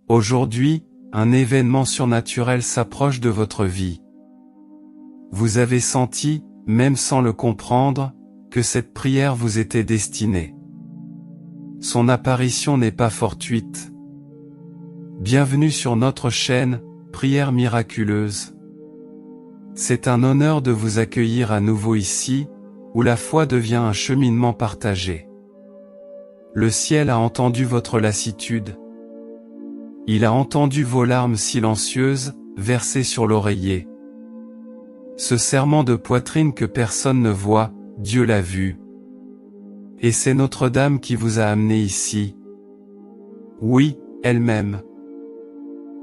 Aujourd'hui, un événement surnaturel s'approche de votre vie. Vous avez senti, même sans le comprendre, que cette prière vous était destinée. Son apparition n'est pas fortuite. Bienvenue sur notre chaîne, Prière miraculeuse. C'est un honneur de vous accueillir à nouveau ici, où la foi devient un cheminement partagé. Le ciel a entendu votre lassitude. Il a entendu vos larmes silencieuses, versées sur l'oreiller. Ce serrement de poitrine que personne ne voit, Dieu l'a vu. Et c'est Notre-Dame qui vous a amené ici. Oui, elle-même.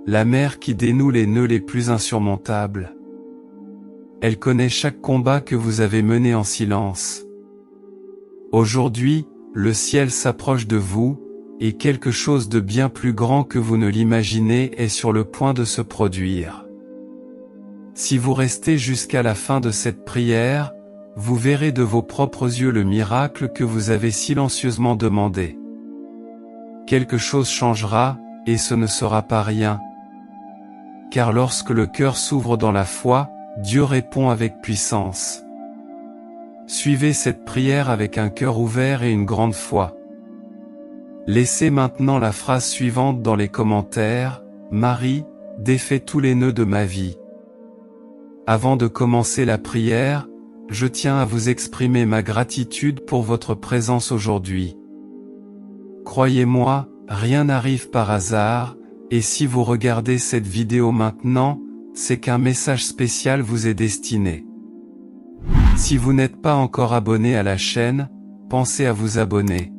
La mère qui dénoue les nœuds les plus insurmontables. Elle connaît chaque combat que vous avez mené en silence. Aujourd'hui, le ciel s'approche de vous, et quelque chose de bien plus grand que vous ne l'imaginez est sur le point de se produire. Si vous restez jusqu'à la fin de cette prière, vous verrez de vos propres yeux le miracle que vous avez silencieusement demandé. Quelque chose changera, et ce ne sera pas rien. Car lorsque le cœur s'ouvre dans la foi, Dieu répond avec puissance. Suivez cette prière avec un cœur ouvert et une grande foi. Laissez maintenant la phrase suivante dans les commentaires: Marie, défais tous les nœuds de ma vie. Avant de commencer la prière, je tiens à vous exprimer ma gratitude pour votre présence aujourd'hui. Croyez-moi, rien n'arrive par hasard, et si vous regardez cette vidéo maintenant, c'est qu'un message spécial vous est destiné. Si vous n'êtes pas encore abonné à la chaîne, pensez à vous abonner.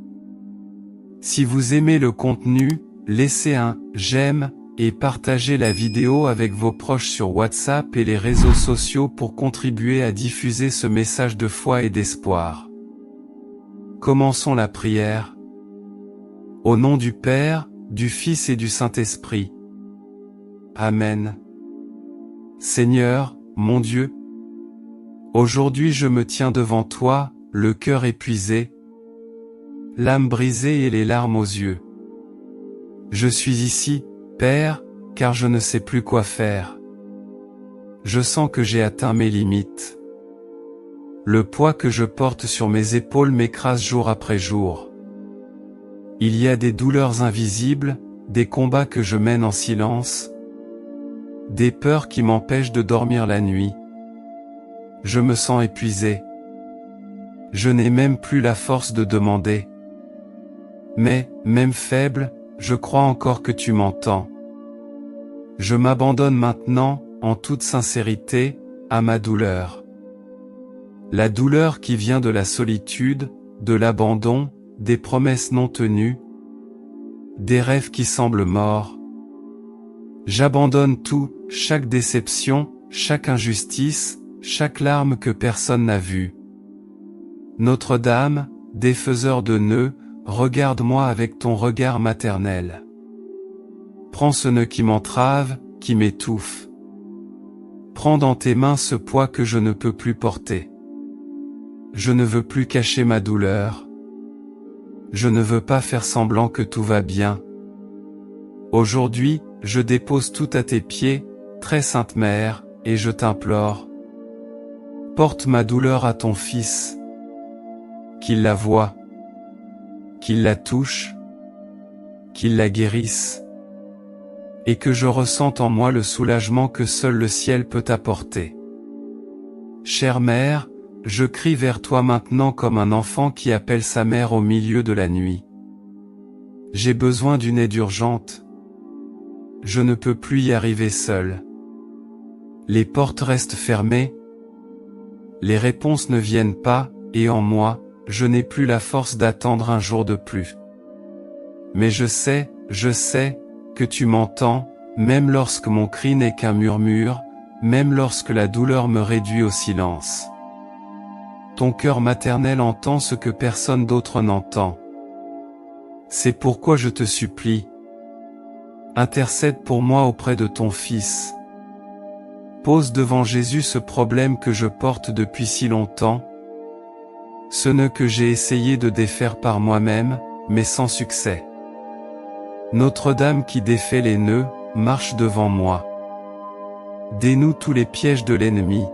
Si vous aimez le contenu, laissez un « j'aime » et partagez la vidéo avec vos proches sur WhatsApp et les réseaux sociaux pour contribuer à diffuser ce message de foi et d'espoir. Commençons la prière. Au nom du Père, du Fils et du Saint-Esprit. Amen. Seigneur, mon Dieu, aujourd'hui je me tiens devant toi, le cœur épuisé, l'âme brisée et les larmes aux yeux. Je suis ici, Père, car je ne sais plus quoi faire. Je sens que j'ai atteint mes limites. Le poids que je porte sur mes épaules m'écrase jour après jour. Il y a des douleurs invisibles, des combats que je mène en silence, des peurs qui m'empêchent de dormir la nuit. Je me sens épuisé. Je n'ai même plus la force de demander. Mais, même faible, je crois encore que tu m'entends. Je m'abandonne maintenant, en toute sincérité, à ma douleur. La douleur qui vient de la solitude, de l'abandon, des promesses non tenues, des rêves qui semblent morts. J'abandonne tout, chaque déception, chaque injustice, chaque larme que personne n'a vue. Notre-Dame, défaiseur de nœuds, regarde-moi avec ton regard maternel. Prends ce nœud qui m'entrave, qui m'étouffe. Prends dans tes mains ce poids que je ne peux plus porter. Je ne veux plus cacher ma douleur. Je ne veux pas faire semblant que tout va bien. Aujourd'hui, je dépose tout à tes pieds, très sainte Mère, et je t'implore. Porte ma douleur à ton Fils. Qu'il la voie. Qu'il la touche, qu'il la guérisse, et que je ressente en moi le soulagement que seul le ciel peut apporter. Chère Mère, je crie vers toi maintenant comme un enfant qui appelle sa mère au milieu de la nuit. J'ai besoin d'une aide urgente. Je ne peux plus y arriver seul. Les portes restent fermées. Les réponses ne viennent pas, et en moi, je n'ai plus la force d'attendre un jour de plus. Mais je sais, que tu m'entends, même lorsque mon cri n'est qu'un murmure, même lorsque la douleur me réduit au silence. Ton cœur maternel entend ce que personne d'autre n'entend. C'est pourquoi je te supplie. Intercède pour moi auprès de ton Fils. Pose devant Jésus ce problème que je porte depuis si longtemps, ce nœud que j'ai essayé de défaire par moi-même, mais sans succès. Notre-Dame qui défait les nœuds, marche devant moi. Dénoue tous les pièges de l'ennemi.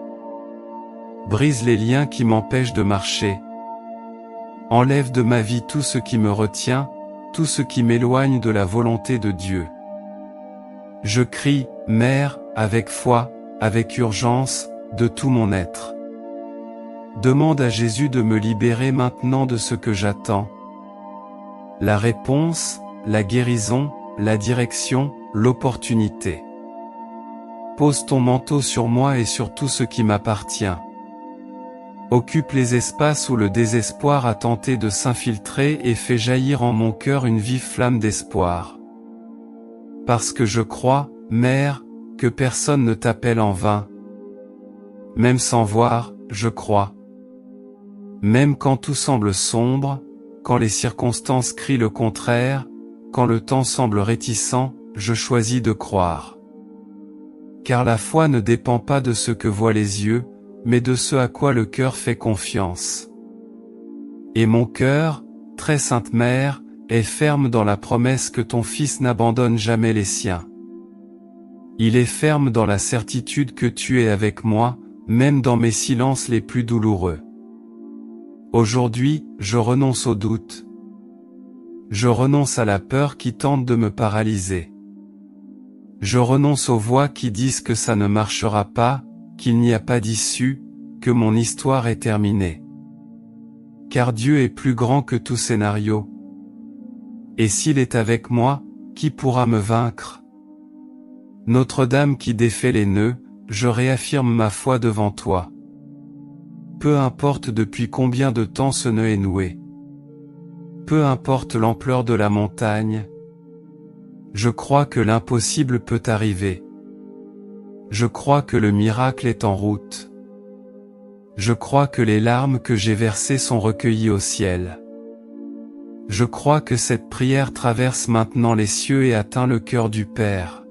Brise les liens qui m'empêchent de marcher. Enlève de ma vie tout ce qui me retient, tout ce qui m'éloigne de la volonté de Dieu. Je crie, Mère, avec foi, avec urgence, de tout mon être. Demande à Jésus de me libérer maintenant de ce que j'attends. La réponse, la guérison, la direction, l'opportunité. Pose ton manteau sur moi et sur tout ce qui m'appartient. Occupe les espaces où le désespoir a tenté de s'infiltrer et fais jaillir en mon cœur une vive flamme d'espoir. Parce que je crois, Mère, que personne ne t'appelle en vain. Même sans voir, je crois. Même quand tout semble sombre, quand les circonstances crient le contraire, quand le temps semble réticent, je choisis de croire. Car la foi ne dépend pas de ce que voient les yeux, mais de ce à quoi le cœur fait confiance. Et mon cœur, très sainte Mère, est ferme dans la promesse que ton Fils n'abandonne jamais les siens. Il est ferme dans la certitude que tu es avec moi, même dans mes silences les plus douloureux. Aujourd'hui, je renonce au doute. Je renonce à la peur qui tente de me paralyser. Je renonce aux voix qui disent que ça ne marchera pas, qu'il n'y a pas d'issue, que mon histoire est terminée. Car Dieu est plus grand que tout scénario. Et s'il est avec moi, qui pourra me vaincre? Notre-Dame qui défait les nœuds, je réaffirme ma foi devant toi. Peu importe depuis combien de temps ce nœud est noué. Peu importe l'ampleur de la montagne. Je crois que l'impossible peut arriver. Je crois que le miracle est en route. Je crois que les larmes que j'ai versées sont recueillies au ciel. Je crois que cette prière traverse maintenant les cieux et atteint le cœur du Père.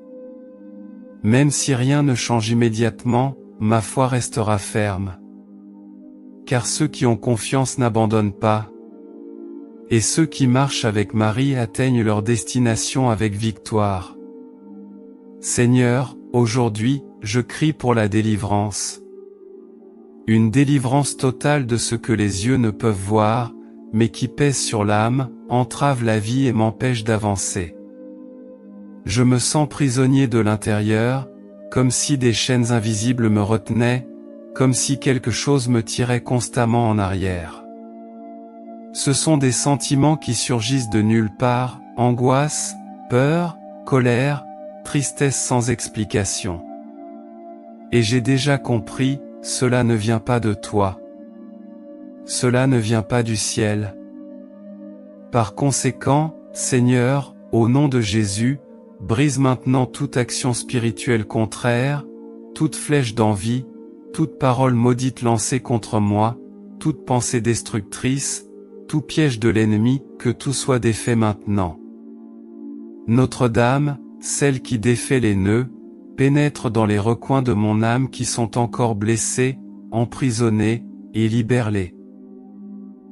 Même si rien ne change immédiatement, ma foi restera ferme. Car ceux qui ont confiance n'abandonnent pas. Et ceux qui marchent avec Marie atteignent leur destination avec victoire. Seigneur, aujourd'hui, je crie pour la délivrance. Une délivrance totale de ce que les yeux ne peuvent voir, mais qui pèse sur l'âme, entrave la vie et m'empêche d'avancer. Je me sens prisonnier de l'intérieur, comme si des chaînes invisibles me retenaient, comme si quelque chose me tirait constamment en arrière. Ce sont des sentiments qui surgissent de nulle part, angoisse, peur, colère, tristesse sans explication. Et j'ai déjà compris, cela ne vient pas de toi. Cela ne vient pas du ciel. Par conséquent, Seigneur, au nom de Jésus, brise maintenant toute action spirituelle contraire, toute flèche d'envie, toute parole maudite lancée contre moi, toute pensée destructrice, tout piège de l'ennemi, que tout soit défait maintenant. Notre-Dame, celle qui défait les nœuds, pénètre dans les recoins de mon âme qui sont encore blessés, emprisonnés, et libère-les.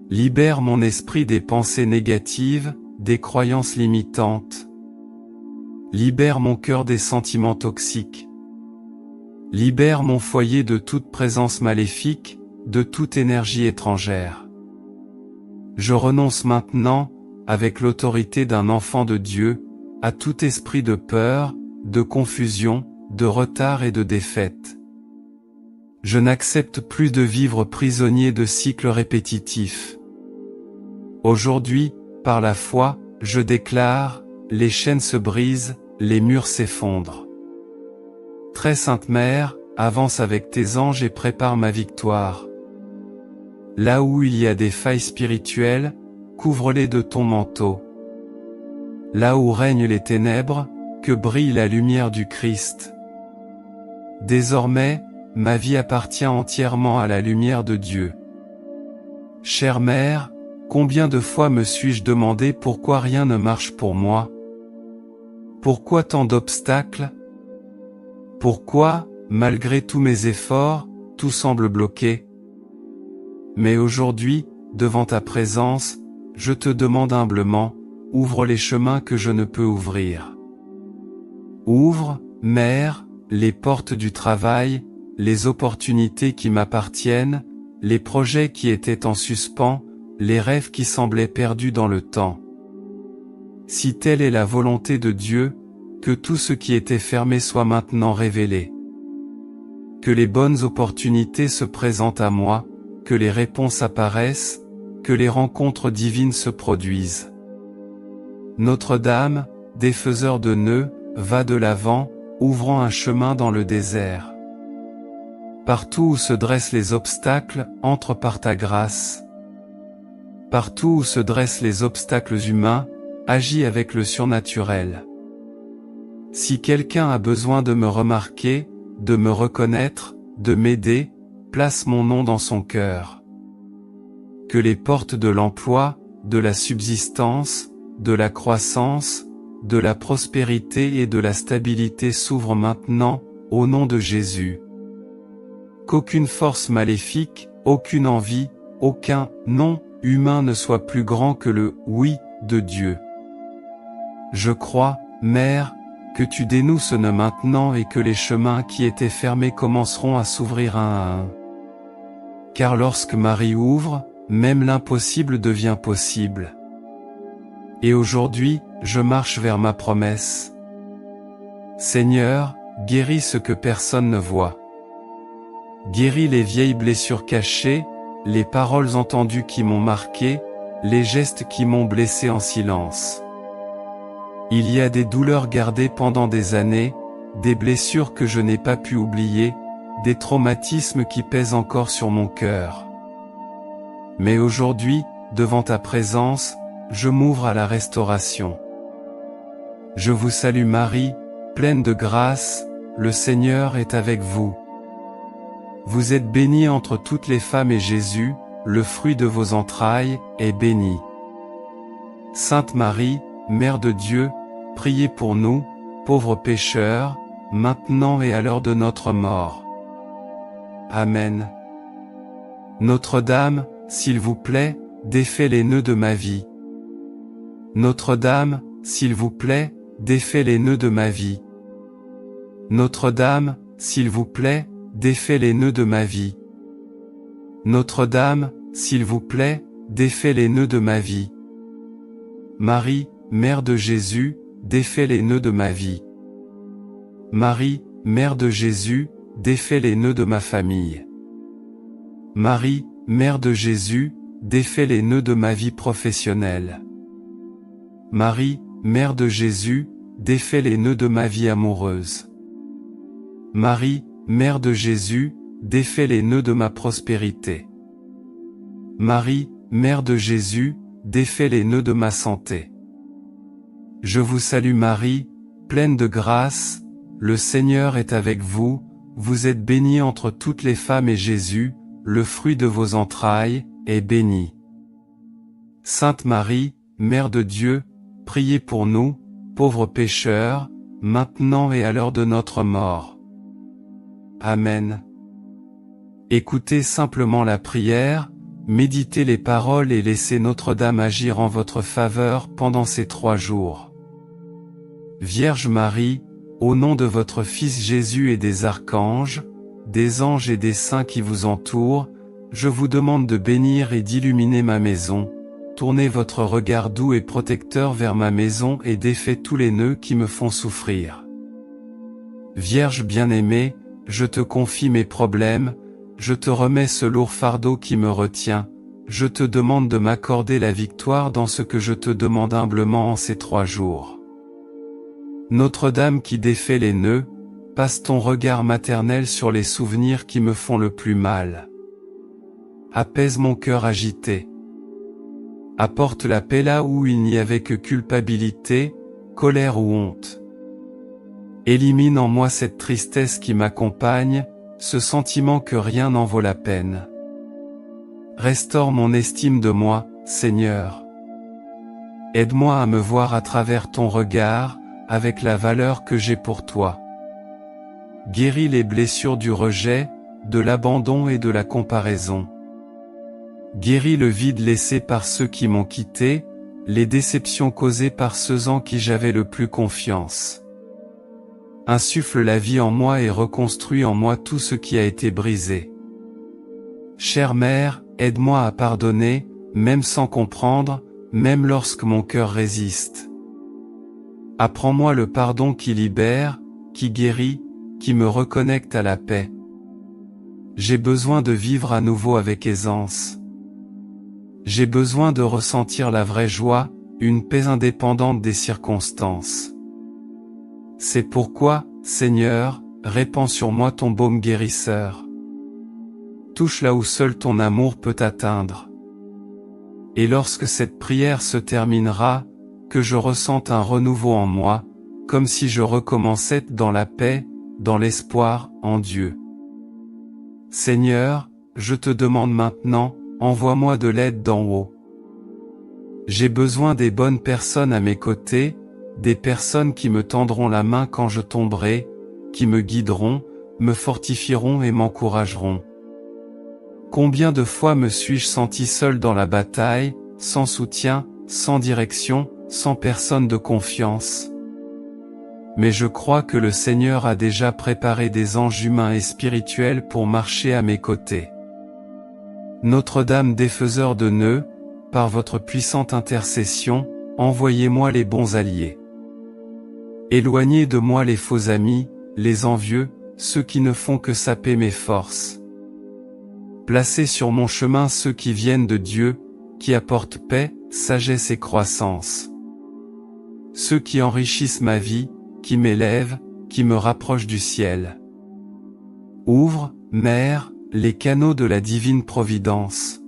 Libère mon esprit des pensées négatives, des croyances limitantes. Libère mon cœur des sentiments toxiques. Libère mon foyer de toute présence maléfique, de toute énergie étrangère. Je renonce maintenant, avec l'autorité d'un enfant de Dieu, à tout esprit de peur, de confusion, de retard et de défaite. Je n'accepte plus de vivre prisonnier de cycles répétitifs. Aujourd'hui, par la foi, je déclare, les chaînes se brisent, les murs s'effondrent. Très Sainte Mère, avance avec tes anges et prépare ma victoire. Là où il y a des failles spirituelles, couvre-les de ton manteau. Là où règnent les ténèbres, que brille la lumière du Christ. Désormais, ma vie appartient entièrement à la lumière de Dieu. Chère Mère, combien de fois me suis-je demandé pourquoi rien ne marche pour moi? Pourquoi tant d'obstacles? Pourquoi, malgré tous mes efforts, tout semble bloqué? Mais aujourd'hui, devant ta présence, je te demande humblement, ouvre les chemins que je ne peux ouvrir. Ouvre, Mère, les portes du travail, les opportunités qui m'appartiennent, les projets qui étaient en suspens, les rêves qui semblaient perdus dans le temps. Si telle est la volonté de Dieu, que tout ce qui était fermé soit maintenant révélé. Que les bonnes opportunités se présentent à moi, que les réponses apparaissent, que les rencontres divines se produisent. Notre-Dame, défaiseur de nœuds, va de l'avant, ouvrant un chemin dans le désert. Partout où se dressent les obstacles, entre par ta grâce. Partout où se dressent les obstacles humains, agis avec le surnaturel. Si quelqu'un a besoin de me remarquer, de me reconnaître, de m'aider, place mon nom dans son cœur. Que les portes de l'emploi, de la subsistance, de la croissance, de la prospérité et de la stabilité s'ouvrent maintenant, au nom de Jésus. Qu'aucune force maléfique, aucune envie, aucun « non » humain ne soit plus grand que le « oui » de Dieu. Je crois, Mère, que tu dénoues ce nœud maintenant et que les chemins qui étaient fermés commenceront à s'ouvrir un à un. Car lorsque Marie ouvre, même l'impossible devient possible. Et aujourd'hui, je marche vers ma promesse. Seigneur, guéris ce que personne ne voit. Guéris les vieilles blessures cachées, les paroles entendues qui m'ont marqué, les gestes qui m'ont blessé en silence. Il y a des douleurs gardées pendant des années, des blessures que je n'ai pas pu oublier, des traumatismes qui pèsent encore sur mon cœur. Mais aujourd'hui, devant ta présence, je m'ouvre à la restauration. Je vous salue Marie, pleine de grâce, le Seigneur est avec vous. Vous êtes bénie entre toutes les femmes et Jésus, le fruit de vos entrailles, est béni. Sainte Marie, Mère de Dieu, priez pour nous, pauvres pécheurs, maintenant et à l'heure de notre mort. Amen. Notre-Dame, s'il vous plaît, défait les nœuds de ma vie. Notre-Dame, s'il vous plaît, défait les nœuds de ma vie. Notre-Dame, s'il vous plaît, défait les nœuds de ma vie. Notre-Dame, s'il vous plaît, défait les nœuds de ma vie. Marie, Mère de Jésus, défait les nœuds de ma vie. Marie, Mère de Jésus, défait les nœuds de ma famille. Marie, Mère de Jésus, défait les nœuds de ma vie professionnelle. Marie, Mère de Jésus, défait les nœuds de ma vie amoureuse. Marie, Mère de Jésus, défait les nœuds de ma prospérité. Marie, Mère de Jésus, défait les nœuds de ma santé. Je vous salue Marie, pleine de grâce, le Seigneur est avec vous, vous êtes bénie entre toutes les femmes et Jésus, le fruit de vos entrailles, est béni. Sainte Marie, Mère de Dieu, priez pour nous, pauvres pécheurs, maintenant et à l'heure de notre mort. Amen. Écoutez simplement la prière, méditez les paroles et laissez Notre-Dame agir en votre faveur pendant ces 3 jours. Vierge Marie, au nom de votre Fils Jésus et des archanges, des anges et des saints qui vous entourent, je vous demande de bénir et d'illuminer ma maison. Tournez votre regard doux et protecteur vers ma maison et défait tous les nœuds qui me font souffrir. Vierge bien-aimée, je te confie mes problèmes, je te remets ce lourd fardeau qui me retient, je te demande de m'accorder la victoire dans ce que je te demande humblement en ces 3 jours. Notre-Dame qui défait les nœuds, passe ton regard maternel sur les souvenirs qui me font le plus mal. Apaise mon cœur agité. Apporte la paix là où il n'y avait que culpabilité, colère ou honte. Élimine en moi cette tristesse qui m'accompagne, ce sentiment que rien n'en vaut la peine. Restaure mon estime de moi, Seigneur. Aide-moi à me voir à travers ton regard, avec la valeur que j'ai pour toi. Guéris les blessures du rejet, de l'abandon et de la comparaison. Guéris le vide laissé par ceux qui m'ont quitté, les déceptions causées par ceux en qui j'avais le plus confiance. Insuffle la vie en moi et reconstruis en moi tout ce qui a été brisé. Chère Mère, aide-moi à pardonner, même sans comprendre, même lorsque mon cœur résiste. Apprends-moi le pardon qui libère, qui guérit, qui me reconnecte à la paix. J'ai besoin de vivre à nouveau avec aisance. J'ai besoin de ressentir la vraie joie, une paix indépendante des circonstances. C'est pourquoi, Seigneur, répands sur moi ton baume guérisseur. Touche là où seul ton amour peut atteindre. Et lorsque cette prière se terminera, que je ressente un renouveau en moi, comme si je recommençais dans la paix, dans l'espoir, en Dieu. Seigneur, je te demande maintenant, envoie-moi de l'aide d'en haut. J'ai besoin des bonnes personnes à mes côtés, des personnes qui me tendront la main quand je tomberai, qui me guideront, me fortifieront et m'encourageront. Combien de fois me suis-je senti seul dans la bataille, sans soutien, sans direction, sans personne de confiance? Mais je crois que le Seigneur a déjà préparé des anges humains et spirituels pour marcher à mes côtés. Notre-Dame défaiseur de nœuds, par votre puissante intercession, envoyez-moi les bons alliés. Éloignez de moi les faux amis, les envieux, ceux qui ne font que saper mes forces. Placez sur mon chemin ceux qui viennent de Dieu, qui apportent paix, sagesse et croissance. Ceux qui enrichissent ma vie, qui m'élèvent, qui me rapprochent du ciel. Ouvre, Mère, les canaux de la divine providence.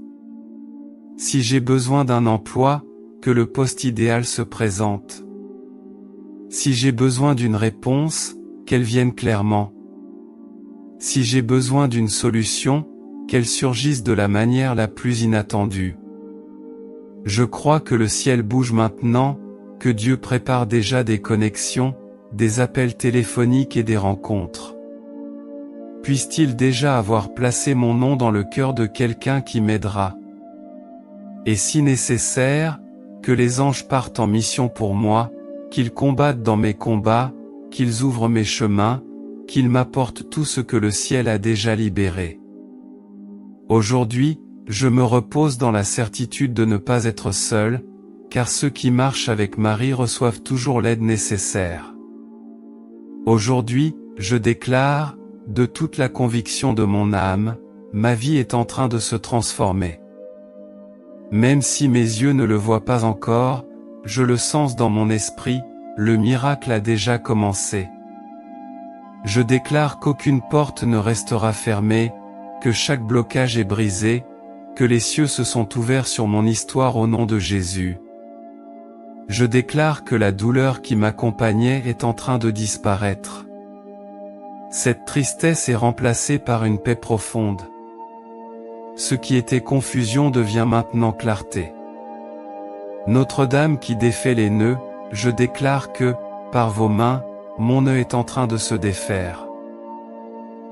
Si j'ai besoin d'un emploi, que le poste idéal se présente. Si j'ai besoin d'une réponse, qu'elle vienne clairement. Si j'ai besoin d'une solution, qu'elle surgisse de la manière la plus inattendue. Je crois que le ciel bouge maintenant, que Dieu prépare déjà des connexions, des appels téléphoniques et des rencontres. Puisse-t-il déjà avoir placé mon nom dans le cœur de quelqu'un qui m'aidera? Et si nécessaire, que les anges partent en mission pour moi, qu'ils combattent dans mes combats, qu'ils ouvrent mes chemins, qu'ils m'apportent tout ce que le ciel a déjà libéré. Aujourd'hui, je me repose dans la certitude de ne pas être seul, car ceux qui marchent avec Marie reçoivent toujours l'aide nécessaire. Aujourd'hui, je déclare, de toute la conviction de mon âme, ma vie est en train de se transformer. Même si mes yeux ne le voient pas encore, je le sens dans mon esprit, le miracle a déjà commencé. Je déclare qu'aucune porte ne restera fermée, que chaque blocage est brisé, que les cieux se sont ouverts sur mon histoire au nom de Jésus. Je déclare que la douleur qui m'accompagnait est en train de disparaître. Cette tristesse est remplacée par une paix profonde. Ce qui était confusion devient maintenant clarté. Notre-Dame qui défait les nœuds, je déclare que, par vos mains, mon nœud est en train de se défaire.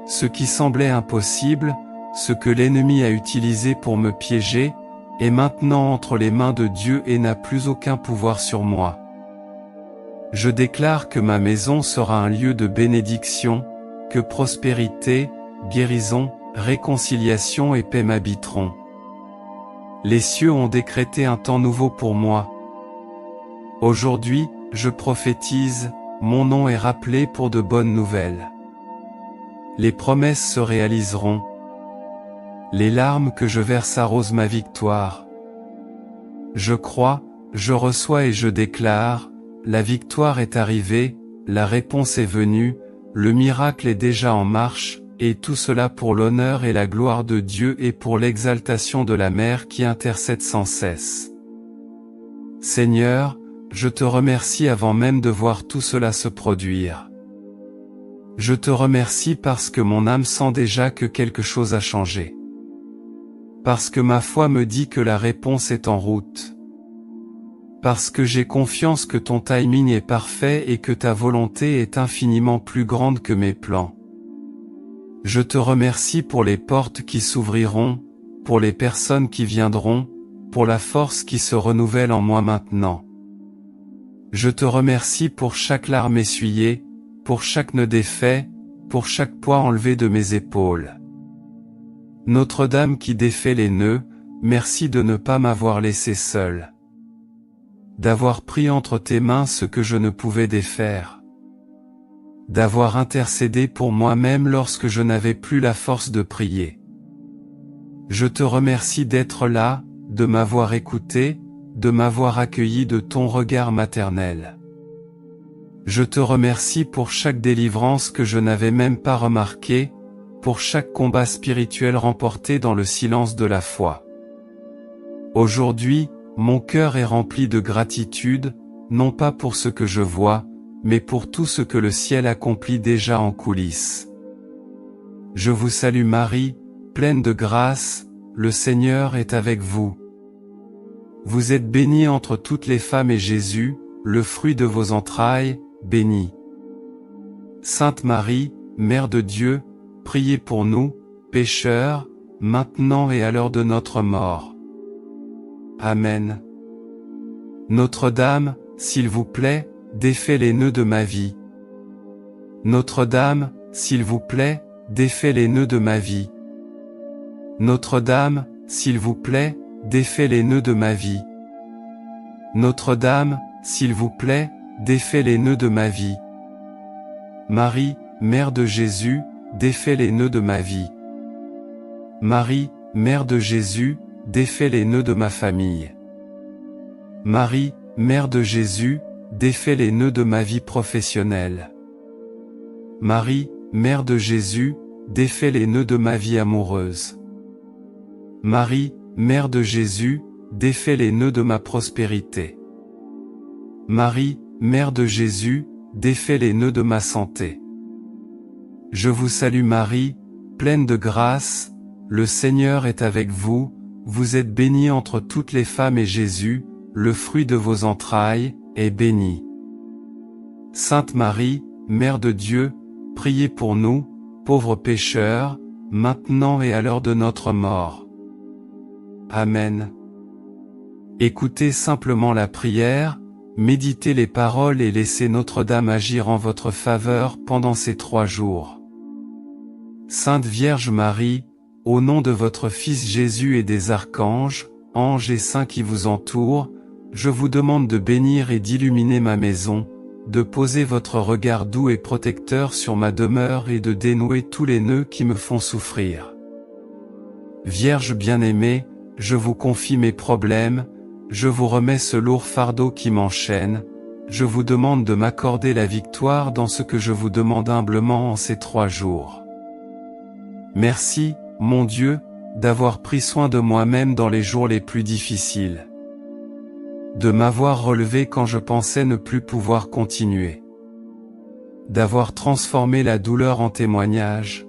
Ce qui semblait impossible, ce que l'ennemi a utilisé pour me piéger, est maintenant entre les mains de Dieu et n'a plus aucun pouvoir sur moi. Je déclare que ma maison sera un lieu de bénédiction, que prospérité, guérison, réconciliation et paix m'habiteront. Les cieux ont décrété un temps nouveau pour moi. Aujourd'hui, je prophétise, mon nom est rappelé pour de bonnes nouvelles. Les promesses se réaliseront. Les larmes que je verse arrosent ma victoire. Je crois, je reçois et je déclare, la victoire est arrivée, la réponse est venue, le miracle est déjà en marche, et tout cela pour l'honneur et la gloire de Dieu et pour l'exaltation de la Mère qui intercède sans cesse. Seigneur, je te remercie avant même de voir tout cela se produire. Je te remercie parce que mon âme sent déjà que quelque chose a changé. Parce que ma foi me dit que la réponse est en route. Parce que j'ai confiance que ton timing est parfait et que ta volonté est infiniment plus grande que mes plans. Je te remercie pour les portes qui s'ouvriront, pour les personnes qui viendront, pour la force qui se renouvelle en moi maintenant. Je te remercie pour chaque larme essuyée, pour chaque nœud défait, pour chaque poids enlevé de mes épaules. Notre-Dame qui défait les nœuds, merci de ne pas m'avoir laissé seul. D'avoir pris entre tes mains ce que je ne pouvais défaire. D'avoir intercédé pour moi-même lorsque je n'avais plus la force de prier. Je te remercie d'être là, de m'avoir écouté, de m'avoir accueilli de ton regard maternel. Je te remercie pour chaque délivrance que je n'avais même pas remarquée, pour chaque combat spirituel remporté dans le silence de la foi. Aujourd'hui, mon cœur est rempli de gratitude, non pas pour ce que je vois, mais pour tout ce que le ciel accomplit déjà en coulisses. Je vous salue Marie, pleine de grâce, le Seigneur est avec vous. Vous êtes bénie entre toutes les femmes et Jésus, le fruit de vos entrailles, béni. Sainte Marie, Mère de Dieu, priez pour nous, pécheurs, maintenant et à l'heure de notre mort. Amen. Notre-Dame, s'il vous plaît, défait les nœuds de ma vie. Notre-Dame, s'il vous plaît, défait les nœuds de ma vie. Notre-Dame, s'il vous plaît, défait les nœuds de ma vie. Notre-Dame, s'il vous plaît, défait les nœuds de ma vie. Marie, Mère de Jésus, défait les nœuds de ma vie. Marie, Mère de Jésus, défait les nœuds de ma famille. Marie, Mère de Jésus, défait les nœuds de ma vie professionnelle. Marie, Mère de Jésus, défait les nœuds de ma vie amoureuse. Marie, Mère de Jésus, défait les nœuds de ma prospérité. Marie, Mère de Jésus, défait les nœuds de ma santé. Je vous salue Marie, pleine de grâce, le Seigneur est avec vous, vous êtes bénie entre toutes les femmes et Jésus, le fruit de vos entrailles, est béni. Sainte Marie, Mère de Dieu, priez pour nous, pauvres pécheurs, maintenant et à l'heure de notre mort. Amen. Écoutez simplement la prière, méditez les paroles et laissez Notre-Dame agir en votre faveur pendant ces 3 jours. Sainte Vierge Marie, au nom de votre Fils Jésus et des archanges, anges et saints qui vous entourent, je vous demande de bénir et d'illuminer ma maison, de poser votre regard doux et protecteur sur ma demeure et de dénouer tous les nœuds qui me font souffrir. Vierge bien-aimée, je vous confie mes problèmes, je vous remets ce lourd fardeau qui m'enchaîne, je vous demande de m'accorder la victoire dans ce que je vous demande humblement en ces 3 jours. Merci, mon Dieu, d'avoir pris soin de moi-même dans les jours les plus difficiles. De m'avoir relevé quand je pensais ne plus pouvoir continuer. D'avoir transformé la douleur en témoignage.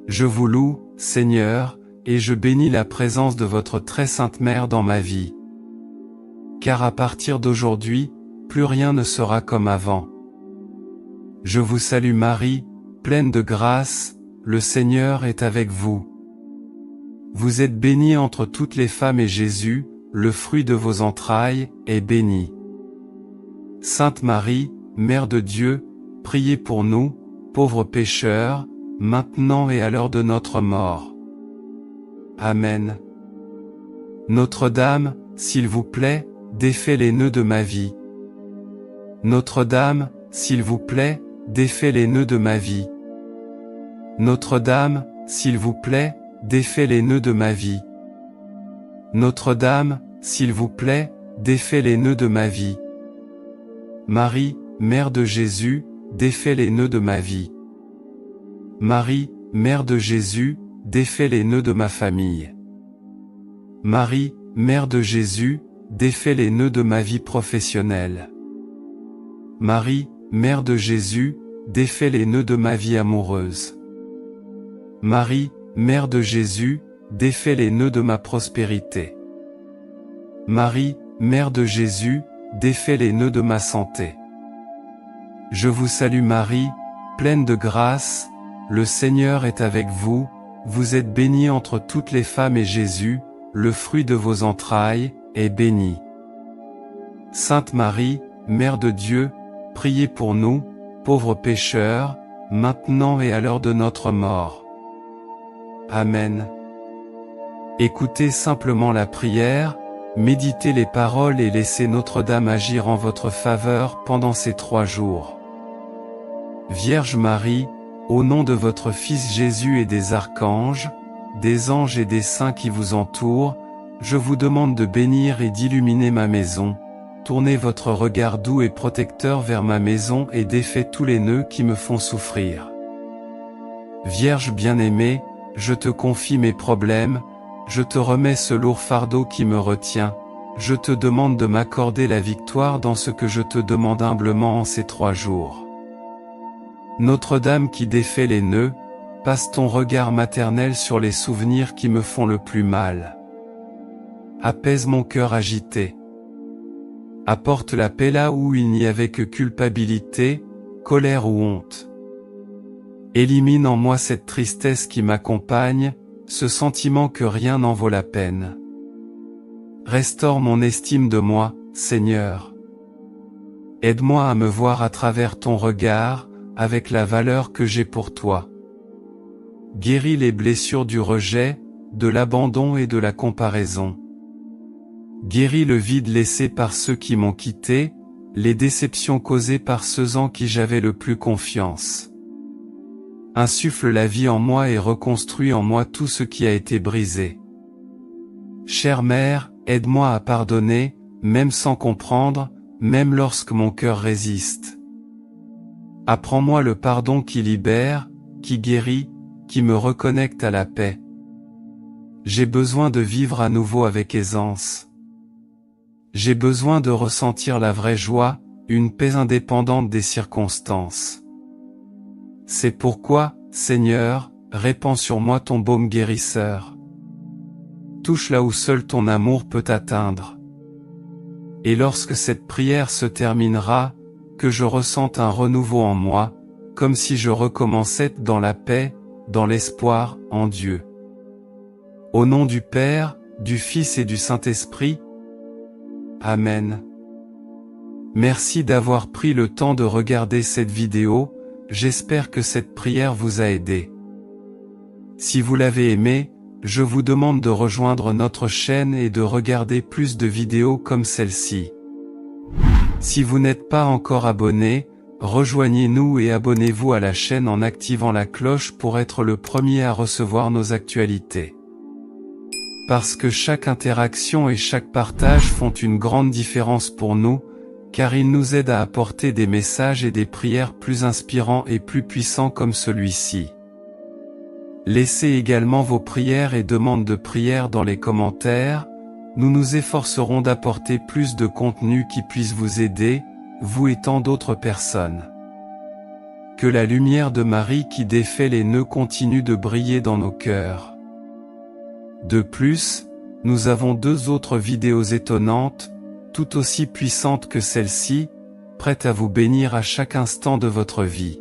Je vous loue, Seigneur, et je bénis la présence de votre très sainte Mère dans ma vie. Car à partir d'aujourd'hui, plus rien ne sera comme avant. Je vous salue Marie, pleine de grâce, le Seigneur est avec vous. Vous êtes bénie entre toutes les femmes et Jésus, le fruit de vos entrailles, est béni. Sainte Marie, Mère de Dieu, priez pour nous, pauvres pécheurs, maintenant et à l'heure de notre mort. Amen. Notre-Dame, s'il vous plaît, défait les nœuds de ma vie. Notre-Dame, s'il vous plaît, défait les nœuds de ma vie. Notre-Dame, s'il vous plaît, défait les nœuds de ma vie. Notre-Dame, s'il vous plaît, défait les nœuds de ma vie. Marie, Mère de Jésus, défait les nœuds de ma vie. Marie, Mère de Jésus, défait les nœuds de ma famille. Marie, Mère de Jésus, défait les nœuds de ma vie professionnelle. Marie, Mère de Jésus, défait les nœuds de ma vie amoureuse. Marie, Mère de Jésus, défait les nœuds de ma prospérité. Marie, Mère de Jésus, défait les nœuds de ma santé. Je vous salue Marie, pleine de grâce, le Seigneur est avec vous, vous êtes bénie entre toutes les femmes et Jésus, le fruit de vos entrailles, est béni. Sainte Marie, Mère de Dieu, priez pour nous, pauvres pécheurs, maintenant et à l'heure de notre mort. Amen. Écoutez simplement la prière, méditez les paroles et laissez Notre-Dame agir en votre faveur pendant ces 3 jours. Vierge Marie, au nom de votre Fils Jésus et des archanges, des anges et des saints qui vous entourent, je vous demande de bénir et d'illuminer ma maison. Tournez votre regard doux et protecteur vers ma maison et défaites tous les nœuds qui me font souffrir. Vierge bien-aimée, je te confie mes problèmes, je te remets ce lourd fardeau qui me retient, je te demande de m'accorder la victoire dans ce que je te demande humblement en ces 3 jours. Notre-Dame qui défait les nœuds, passe ton regard maternel sur les souvenirs qui me font le plus mal. Apaise mon cœur agité. Apporte la paix là où il n'y avait que culpabilité, colère ou honte. Élimine en moi cette tristesse qui m'accompagne, ce sentiment que rien n'en vaut la peine. Restaure mon estime de moi, Seigneur. Aide-moi à me voir à travers ton regard, avec la valeur que j'ai pour toi. Guéris les blessures du rejet, de l'abandon et de la comparaison. Guéris le vide laissé par ceux qui m'ont quitté, les déceptions causées par ceux en qui j'avais le plus confiance. Insuffle la vie en moi et reconstruis en moi tout ce qui a été brisé. Chère Mère, aide-moi à pardonner, même sans comprendre, même lorsque mon cœur résiste. Apprends-moi le pardon qui libère, qui guérit, qui me reconnecte à la paix. J'ai besoin de vivre à nouveau avec aisance. J'ai besoin de ressentir la vraie joie, une paix indépendante des circonstances. C'est pourquoi, Seigneur, répands sur moi ton baume guérisseur. Touche là où seul ton amour peut atteindre. Et lorsque cette prière se terminera, que je ressente un renouveau en moi, comme si je recommençais dans la paix, dans l'espoir, en Dieu. Au nom du Père, du Fils et du Saint-Esprit. Amen. Merci d'avoir pris le temps de regarder cette vidéo, j'espère que cette prière vous a aidé. Si vous l'avez aimé, je vous demande de rejoindre notre chaîne et de regarder plus de vidéos comme celle-ci. Si vous n'êtes pas encore abonné, rejoignez-nous et abonnez-vous à la chaîne en activant la cloche pour être le premier à recevoir nos actualités. Parce que chaque interaction et chaque partage font une grande différence pour nous, car ils nous aident à apporter des messages et des prières plus inspirants et plus puissants comme celui-ci. Laissez également vos prières et demandes de prière dans les commentaires, nous nous efforcerons d'apporter plus de contenu qui puisse vous aider, vous et tant d'autres personnes. Que la lumière de Marie qui défait les nœuds continue de briller dans nos cœurs. De plus, nous avons 2 autres vidéos étonnantes, tout aussi puissantes que celle-ci, prêtes à vous bénir à chaque instant de votre vie.